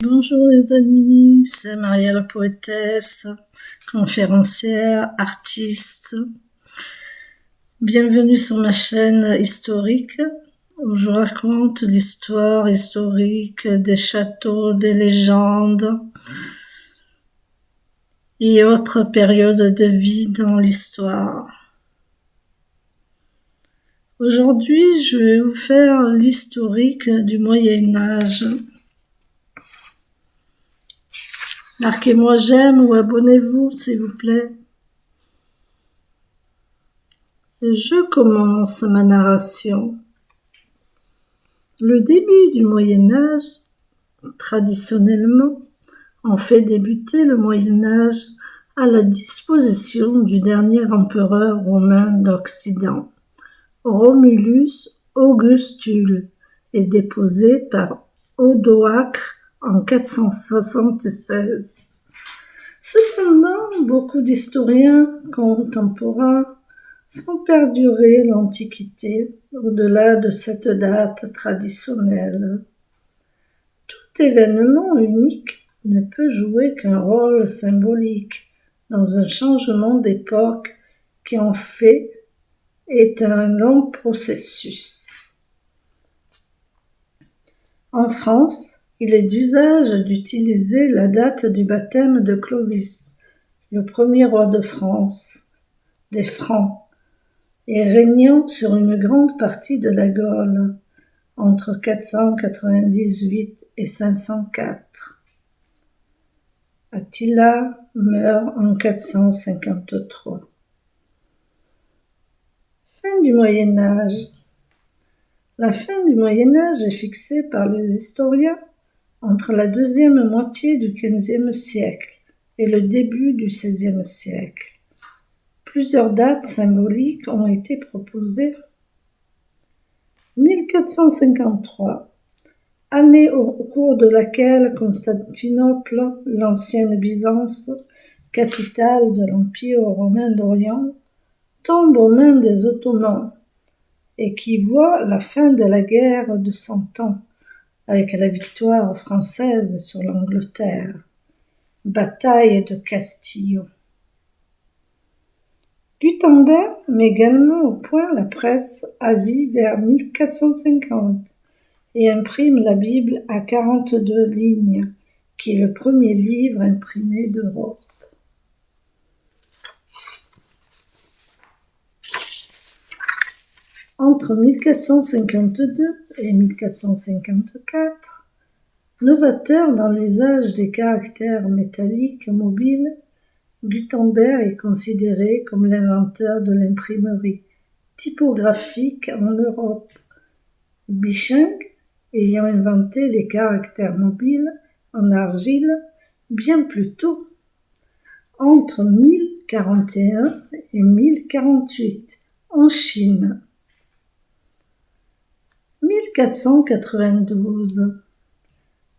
Bonjour les amis, c'est Maria la poétesse, conférencière, artiste. Bienvenue sur ma chaîne historique où je raconte l'histoire historique des châteaux, des légendes et autres périodes de vie dans l'histoire. Aujourd'hui, je vais vous faire l'historique du Moyen-Âge. Marquez-moi j'aime ou abonnez-vous, s'il vous plaît. Je commence ma narration. Le début du Moyen-Âge, traditionnellement, on fait débuter le Moyen-Âge à la disposition du dernier empereur romain d'Occident, Romulus Augustule, et déposé par Odoacre en 476. Cependant, beaucoup d'historiens contemporains font perdurer l'Antiquité au-delà de cette date traditionnelle. Tout événement unique ne peut jouer qu'un rôle symbolique dans un changement d'époque qui en fait est un long processus. En France, il est d'usage d'utiliser la date du baptême de Clovis, le premier roi de France, des Francs, et régnant sur une grande partie de la Gaule, entre 498 et 504. Attila meurt en 453. Fin du Moyen Âge. La fin du Moyen Âge est fixée par les historiens entre la deuxième moitié du XVe siècle et le début du XVIe siècle. Plusieurs dates symboliques ont été proposées. 1453, année au cours de laquelle Constantinople, l'ancienne Byzance, capitale de l'Empire romain d'Orient, tombe aux mains des Ottomans et qui voit la fin de la guerre de 100 ans avec la victoire française sur l'Angleterre. Bataille de Castillo. Gutenberg met également au point la presse à vie vers 1450 et imprime la Bible à 42 lignes, qui est le premier livre imprimé d'Europe. Entre 1452 et 1454, novateur dans l'usage des caractères métalliques mobiles, Gutenberg est considéré comme l'inventeur de l'imprimerie typographique en Europe. Bischeng ayant inventé les caractères mobiles en argile bien plus tôt, entre 1041 et 1048, en Chine. 1492,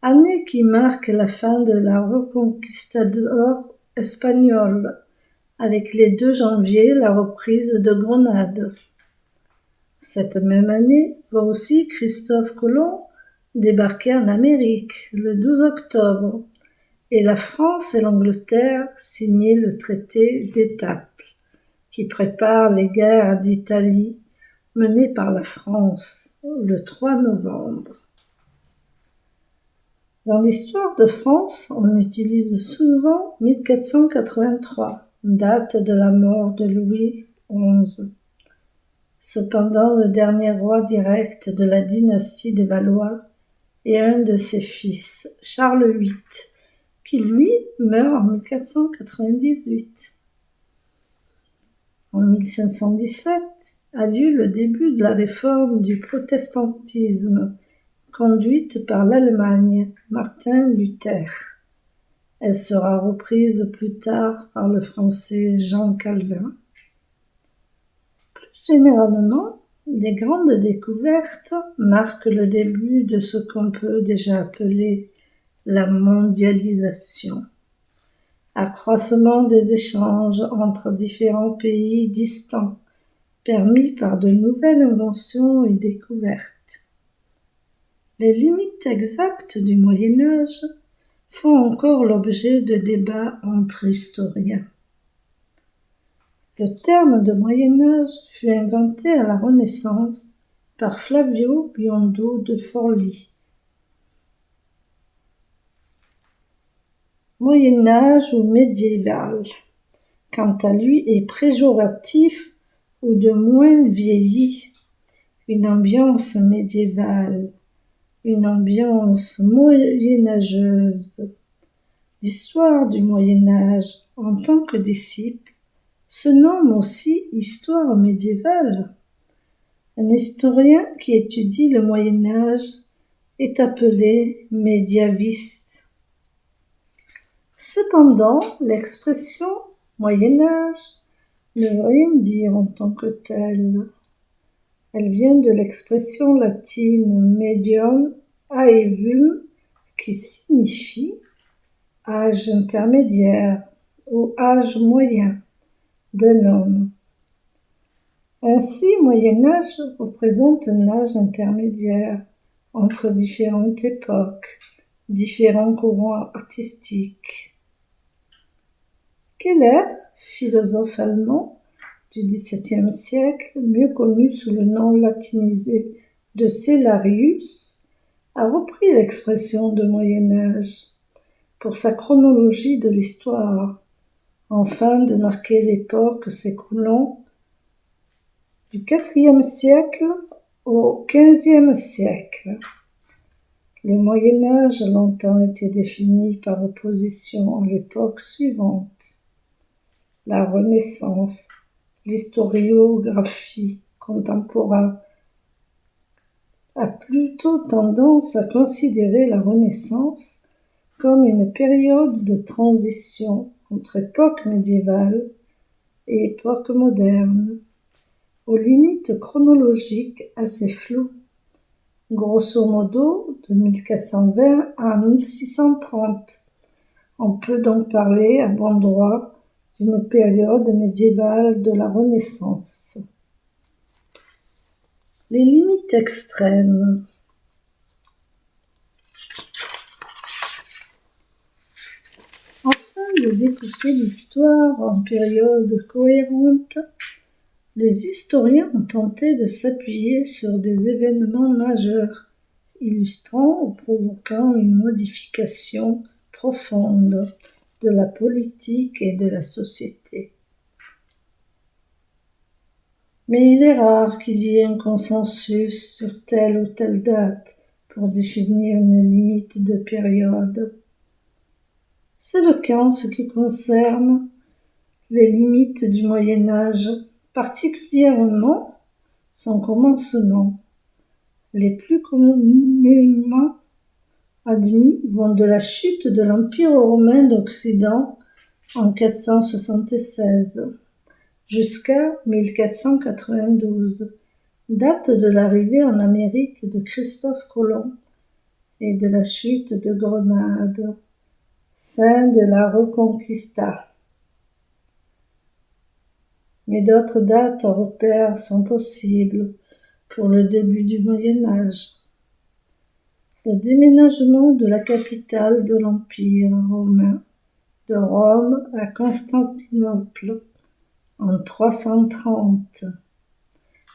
année qui marque la fin de la Reconquistador espagnole, avec les 2 janvier la reprise de Grenade. Cette même année voit aussi Christophe Colomb débarquer en Amérique le 12 octobre et la France et l'Angleterre signer le traité d'Étaples qui prépare les guerres d'Italie menées par la France le 3 novembre. Dans l'histoire de France, on utilise souvent 1483, date de la mort de Louis XI. Cependant, le dernier roi direct de la dynastie des Valois est un de ses fils, Charles VIII, qui lui meurt en 1498. En 1517 a lieu le début de la réforme du protestantisme, conduite par l'Allemagne, Martin Luther. Elle sera reprise plus tard par le français Jean Calvin. Plus généralement, les grandes découvertes marquent le début de ce qu'on peut déjà appeler la mondialisation. Accroissement des échanges entre différents pays distants, permis par de nouvelles inventions et découvertes. Les limites exactes du Moyen Âge font encore l'objet de débats entre historiens. Le terme de Moyen-Âge fut inventé à la Renaissance par Flavio Biondo de Forlì. Moyen-Âge ou médiéval, quant à lui, est péjoratif ou de moins vieilli. Une ambiance médiévale, une ambiance moyenâgeuse. L'histoire du Moyen-Âge, en tant que disciple, se nomme aussi histoire médiévale. Un historien qui étudie le Moyen-Âge est appelé médiaviste. Cependant, l'expression Moyen-Âge ne veut rien dire en tant que telle. Elle vient de l'expression latine medium aevum qui signifie âge intermédiaire ou âge moyen d'un homme. Ainsi, Moyen-Âge représente un âge intermédiaire entre différentes époques, différents courants artistiques. Keller, philosophe allemand du XVIIe siècle, mieux connu sous le nom latinisé de Cellarius, a repris l'expression de Moyen-Âge pour sa chronologie de l'histoire, afin de marquer l'époque s'écoulant du IVe siècle au XVe siècle. Le Moyen-Âge a longtemps été défini par opposition à l'époque suivante. La Renaissance, l'historiographie contemporaine a plutôt tendance à considérer la Renaissance comme une période de transition entre époque médiévale et époque moderne, aux limites chronologiques assez floues, grosso modo de 1420 à 1630. On peut donc parler à bon droit d'une période médiévale de la Renaissance. Les limites extrêmes. Afin de découper l'histoire en périodes cohérentes, les historiens ont tenté de s'appuyer sur des événements majeurs, illustrant ou provoquant une modification profonde de la politique et de la société. Mais il est rare qu'il y ait un consensus sur telle ou telle date pour définir une limite de période. C'est le cas en ce qui concerne les limites du Moyen-Âge, particulièrement son commencement. Les plus communément admis vont de la chute de l'Empire romain d'Occident en 476 jusqu'à 1492, date de l'arrivée en Amérique de Christophe Colomb et de la chute de Grenade, fin de la Reconquista. Mais d'autres dates en repère sont possibles pour le début du Moyen-Âge. Le déménagement de la capitale de l'Empire romain de Rome à Constantinople en 330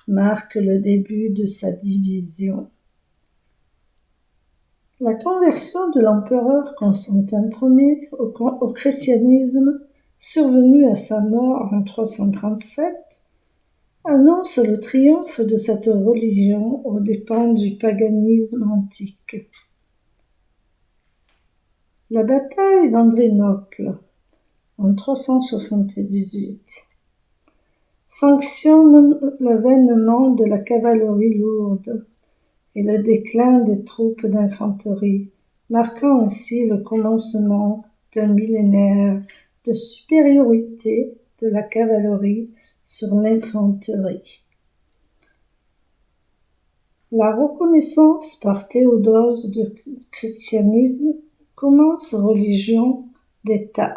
marque le début de sa division. La conversion de l'empereur Constantin Ier au christianisme, survenue à sa mort en 337, annonce le triomphe de cette religion aux dépens du paganisme antique. La bataille d'Andrinople en 378 sanctionne l'avènement de la cavalerie lourde et le déclin des troupes d'infanterie, marquant ainsi le commencement d'un millénaire de supériorité de la cavalerie sur l'infanterie. La reconnaissance par Théodose du christianisme commence religion d'État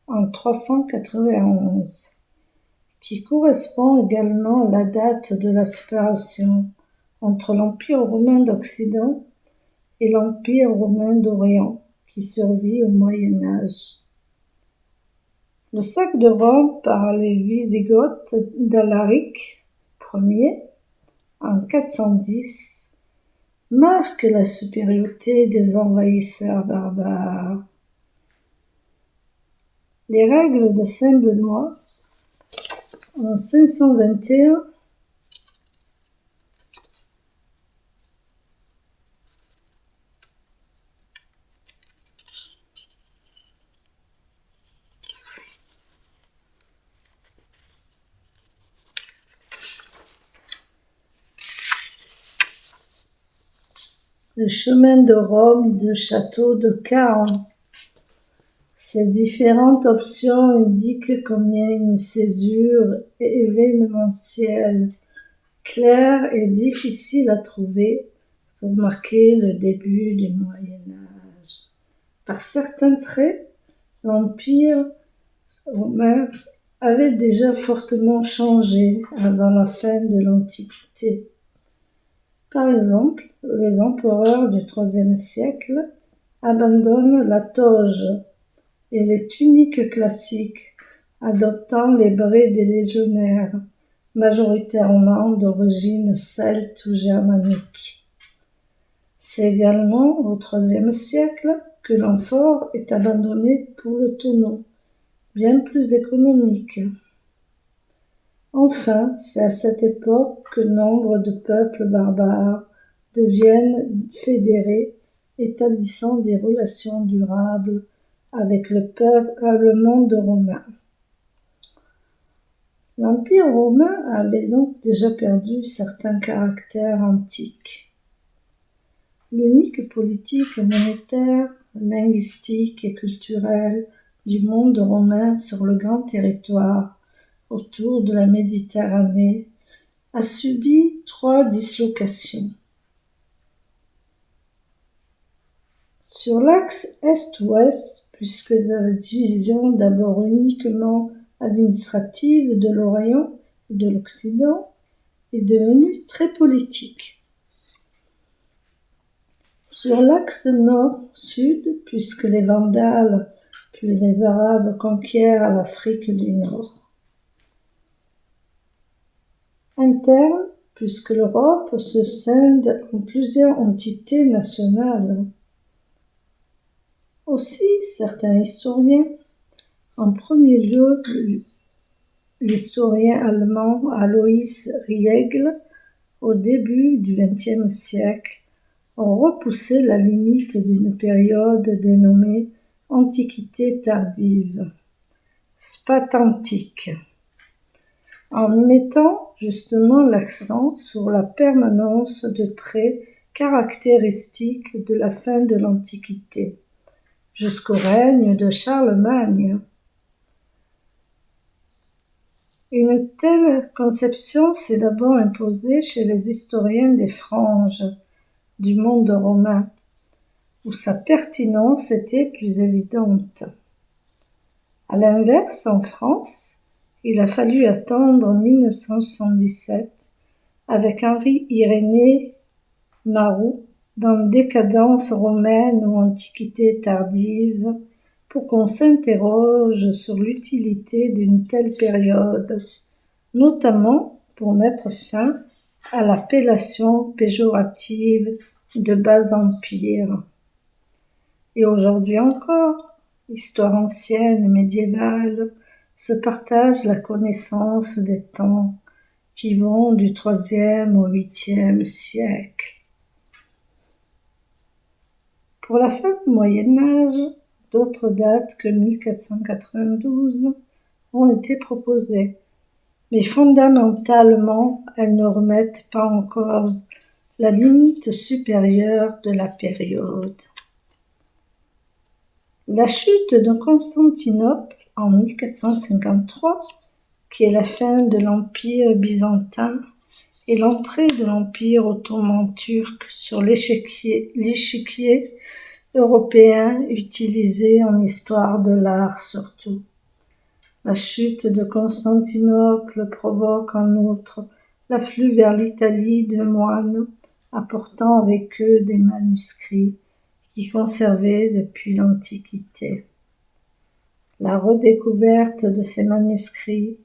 en 391, qui correspond également à la date de la séparation entre l'Empire romain d'Occident et l'Empire romain d'Orient, qui survit au Moyen Âge. Le sac de Rome par les Wisigoths d'Alaric Ier en 410 marque la supériorité des envahisseurs barbares. Les règles de Saint Benoît en 521 le chemin de Rome du château de Caen. Ces différentes options indiquent combien une césure événementielle claire et difficile à trouver pour marquer le début du Moyen Âge. Par certains traits, l'Empire romain avait déjà fortement changé avant la fin de l'Antiquité. Par exemple, les empereurs du IIIe siècle abandonnent la toge et les tuniques classiques, adoptant les brais des légionnaires, majoritairement d'origine celte ou germanique. C'est également au IIIe siècle que l'amphore est abandonné pour le tonneau, bien plus économique. Enfin, c'est à cette époque que nombre de peuples barbares deviennent fédérés, établissant des relations durables avec le monde romain. L'Empire romain avait donc déjà perdu certains caractères antiques. L'unique politique monétaire, linguistique et culturelle du monde romain sur le grand territoire autour de la Méditerranée a subi 3 dislocations. Sur l'axe Est-Ouest, puisque la division d'abord uniquement administrative de l'Orient et de l'Occident est devenue très politique. Sur l'axe Nord-Sud, puisque les Vandales puis les Arabes conquièrent l'Afrique du Nord. Interne, puisque l'Europe se scinde en plusieurs entités nationales. Aussi, certains historiens, en premier lieu l'historien allemand Alois Riegl, au début du XXe siècle, ont repoussé la limite d'une période dénommée Antiquité tardive, spatantique, en mettant justement l'accent sur la permanence de traits caractéristiques de la fin de l'Antiquité, jusqu'au règne de Charlemagne. Une telle conception s'est d'abord imposée chez les historiens des franges du monde romain, où sa pertinence était plus évidente. À l'inverse, en France, il a fallu attendre 1977 avec Henri-Irénée Maroux dans Décadence romaine ou Antiquité tardive pour qu'on s'interroge sur l'utilité d'une telle période, notamment pour mettre fin à l'appellation péjorative de bas empire. Et aujourd'hui encore, histoire ancienne et médiévale se partage la connaissance des temps qui vont du IIIe au VIIIe siècle. Pour la fin du Moyen Âge, d'autres dates que 1492 ont été proposées, mais fondamentalement, elles ne remettent pas en cause la limite supérieure de la période. La chute de Constantinople en 1453, qui est la fin de l'Empire byzantin et l'entrée de l'Empire ottoman turc sur l'échiquier européen utilisé en histoire de l'art surtout. La chute de Constantinople provoque en outre l'afflux vers l'Italie de moines apportant avec eux des manuscrits qui conservait depuis l'Antiquité. La redécouverte de ces manuscrits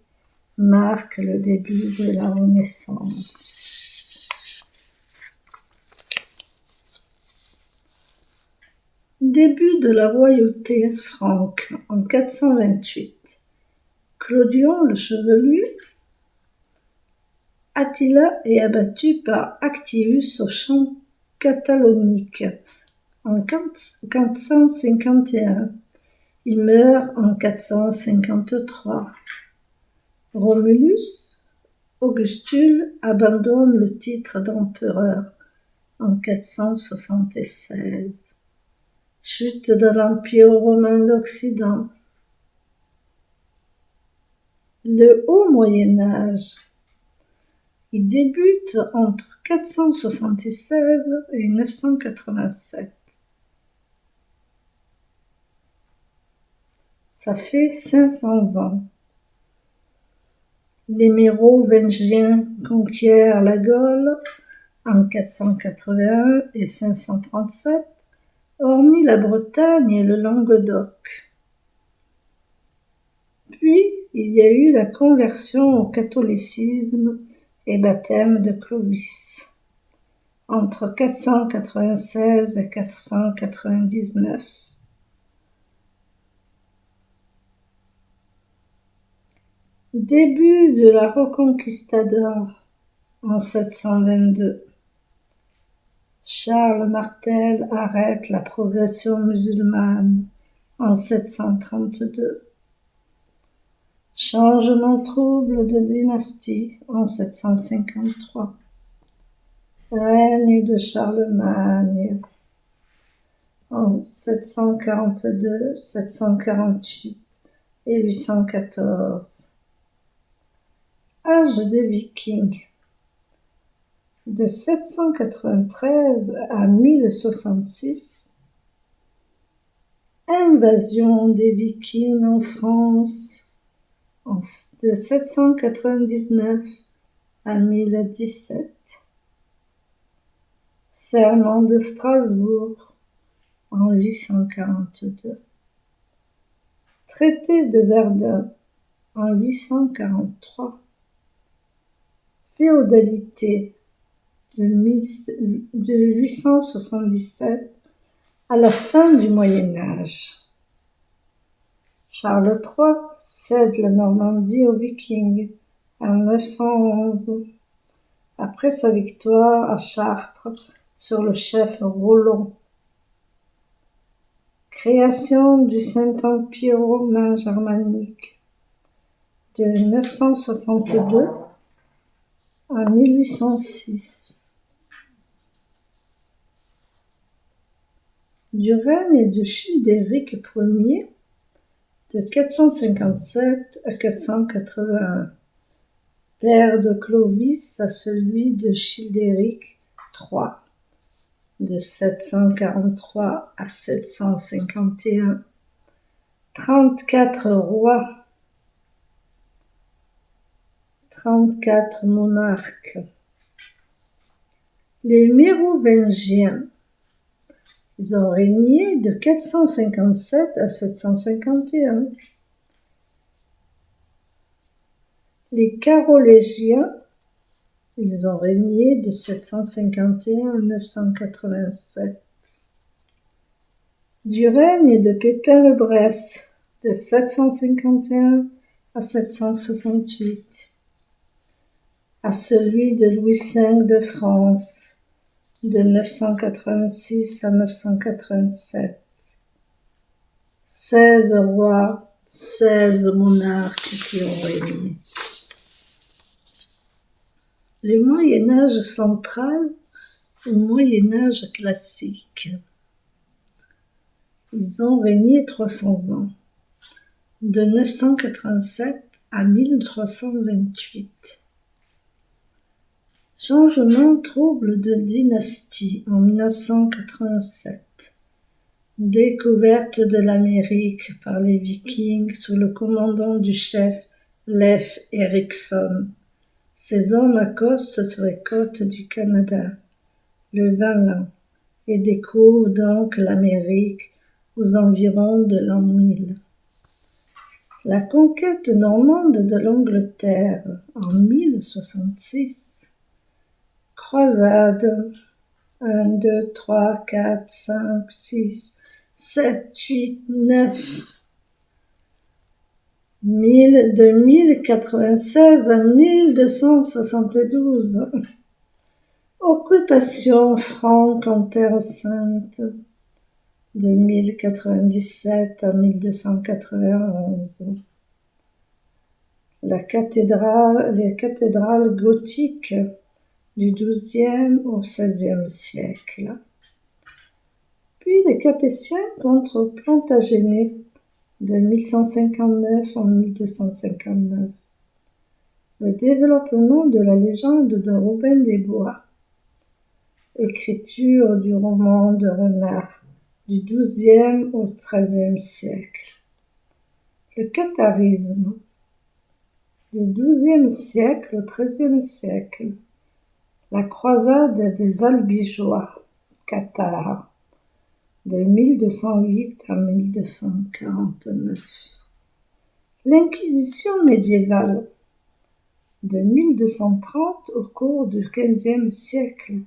marque le début de la Renaissance. Début de la royauté franque en 428. Clodion le Chevelu, Attila est abattu par Actius au champ Cathalonique en 451. Il meurt en 453. Romulus Augustule abandonne le titre d'empereur en 476. Chute de l'Empire romain d'Occident. Le Haut Moyen Âge. Il débute entre 476 et 987. Ça fait 500 ans. Les Mérovingiens conquièrent la Gaule en 481 et 537, hormis la Bretagne et le Languedoc. Puis, il y a eu la conversion au catholicisme et baptême de Clovis, entre 496 et 499. Début de la Reconquistador en 722. Charles Martel arrête la progression musulmane en 732. Changement trouble de dynastie en 753. Règne de Charlemagne en 742, 748 et 814. Âge des Vikings. De 793 à 1066. Invasion des Vikings en France de 799 à 1017. Serment de Strasbourg en 842. Traité de Verdun en 843. Féodalité de 877 à la fin du Moyen Âge. Charles III cède la Normandie aux Vikings en 911, après sa victoire à Chartres sur le chef Rollon. Création du Saint-Empire romain germanique de 962 à 1806. Du règne de Childéric Ier de 457 à 481, père de Clovis à celui de Childéric III, de 743 à 751, 34 rois, 34 monarques. Les Mérovingiens, ils ont régné de 457 à 751. Les Carolingiens, ils ont régné de 751 à 987. Du règne de Pépin le Bresse, de 751 à 768. À celui de Louis V de France, de 986 à 987. 16 rois, 16 monarques qui ont régné. Le Moyen-Âge central au Moyen-Âge classique. Ils ont régné 300 ans, de 987 à 1328. Changement trouble de dynastie en 1987. Découverte de l'Amérique par les Vikings sous le commandement du chef Leif Erikson. Ces hommes accostent sur les côtes du Canada, le Vinland et découvre donc l'Amérique aux environs de l'an 1000. La conquête normande de l'Angleterre en 1066. Croisade 1, 2, 3, 4, 5, 6, 7, 8, 9. de 1096 à 1272. Occupation franque en Terre Sainte de 1097 à 1291. Les cathédrales gothiques du XIIe au XVIe siècle. Puis les Capétiens contre Plantagenet de 1159 à 1259. Le développement de la légende de Robin des Bois. Écriture du roman de Renard du XIIe au XIIIe siècle. Le catharisme du XIIe siècle au XIIIe siècle. La croisade des Albigeois, cathares, de 1208 à 1249. L'Inquisition médiévale, de 1230 au cours du XVe siècle,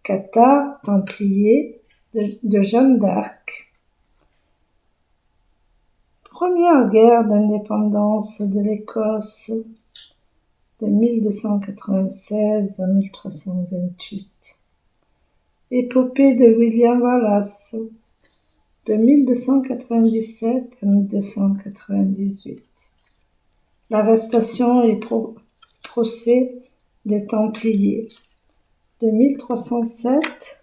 cathares, templiers, de Jeanne d'Arc. Première guerre d'indépendance de l'Écosse, de 1296 à 1328. Épopée de William Wallace, de 1297 à 1298. L'arrestation et procès des Templiers, de 1307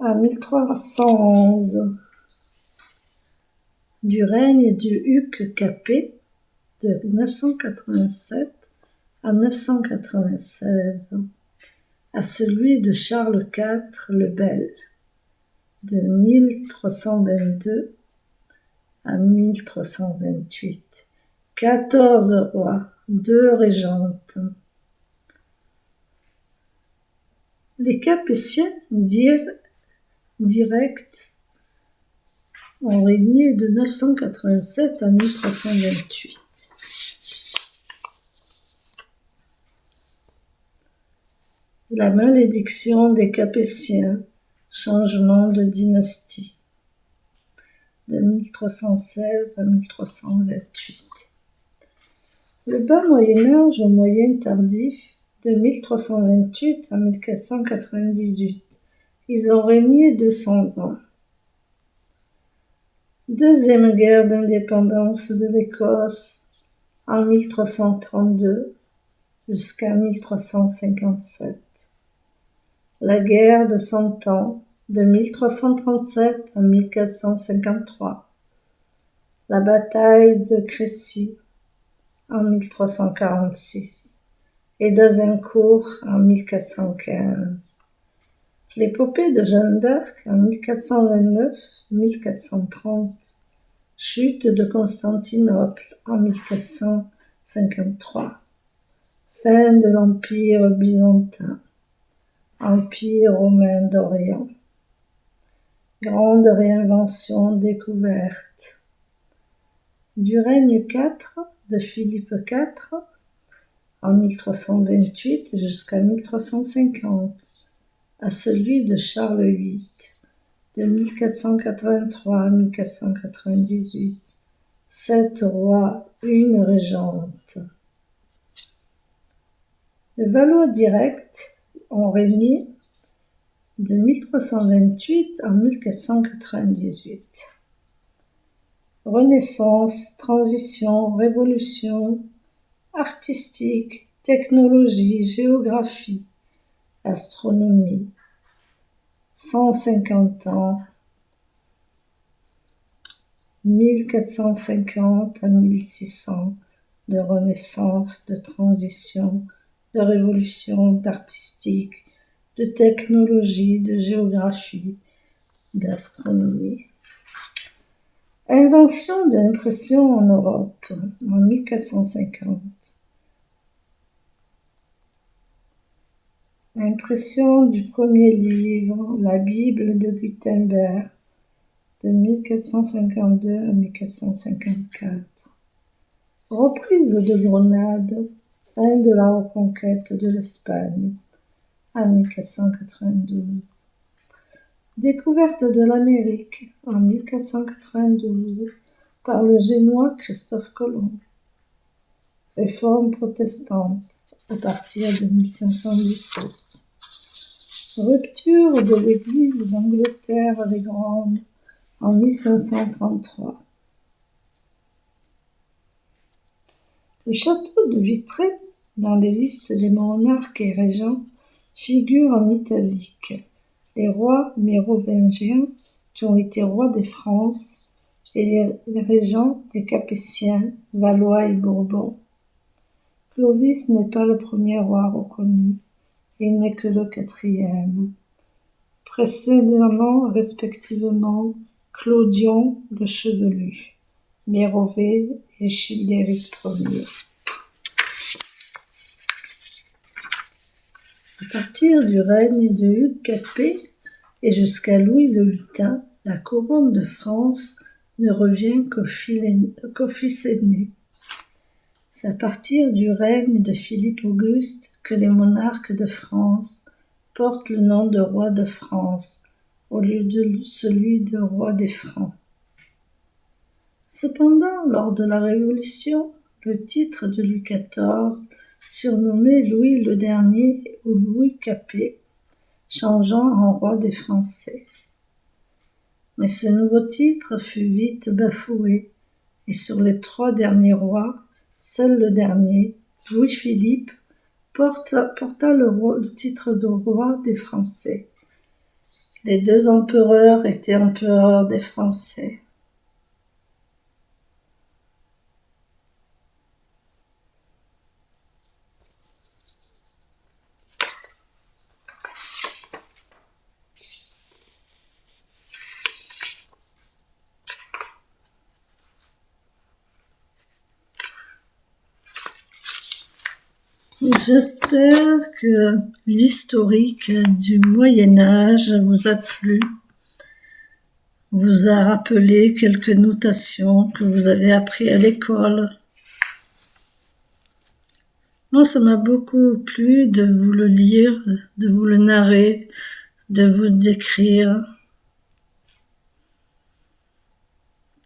à 1311. Du règne du Hugues Capet, de 987 à 996, à celui de Charles IV le Bel, de 1322 à 1328. 14 rois, 2 régentes. Les Capétiens directs ont régné de 987 à 1328. La malédiction des Capétiens, changement de dynastie, de 1316 à 1328. Le bas Moyen-Âge au Moyen tardif, de 1328 à 1498. Ils ont régné 200 ans. Deuxième guerre d'indépendance de l'Écosse, en 1332 jusqu'à 1357. La guerre de 100 ans, de 1337 à 1453. La bataille de Crécy, en 1346, et d'Azincourt en 1415. L'épopée de Jeanne d'Arc en 1429-1430. Chute de Constantinople en 1453. Fin de l'Empire byzantin. Empire romain d'Orient. Grande réinvention découverte. Du règne 4 de Philippe IV en 1328 jusqu'à 1350, à celui de Charles VIII de 1483 à 1498. 7 rois, 1 régente. Les Valois directs ont régné de 1328 à 1498. Renaissance, transition, révolution, artistique, technologie, géographie, astronomie. 150 ans, 1450 à 1600, de renaissance, de transition, de révolution, d'artistique, de technologie, de géographie, d'astronomie. Invention de l'impression en Europe en 1450. Impression du premier livre, la Bible de Gutenberg, de 1452 à 1454. Reprise de Grenade, fin de la reconquête de l'Espagne, en 1492. Découverte de l'Amérique en 1492 par le Génois Christophe Colomb. Réforme protestante à partir de 1517. Rupture de l'Église d'Angleterre les Grandes en 1533. Le château de Vitré, dans les listes des monarques et régents, figure en italique. Les rois mérovingiens qui ont été rois des France et les régents des Capétiens, Valois et Bourbons. Clovis n'est pas le premier roi reconnu, il n'est que le quatrième. Précédemment, respectivement, Clodion le Chevelu, Mérové et Childéric Ier. À partir du règne de Hugues Capet et jusqu'à Louis le Hutin, la couronne de France ne revient qu'au fils aîné. C'est à partir du règne de Philippe Auguste que les monarques de France portent le nom de roi de France au lieu de celui de roi des Francs. Cependant, lors de la Révolution, le titre de Louis XIV, surnommé Louis le Dernier ou Louis Capet, changeant en roi des Français. Mais ce nouveau titre fut vite bafoué, et sur les 3 derniers rois, seul le dernier, Louis-Philippe, porta le titre de roi des Français. Les 2 empereurs étaient empereurs des Français. J'espère que l'historique du Moyen-Âge vous a plu, vous a rappelé quelques notations que vous avez appris à l'école. Moi, ça m'a beaucoup plu de vous le lire, de vous le narrer, de vous décrire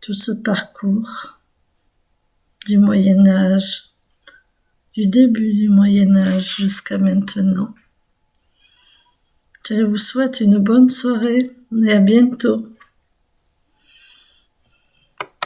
tout ce parcours du Moyen-Âge. Du début du Moyen-Âge jusqu'à maintenant. Je vous souhaite une bonne soirée et à bientôt.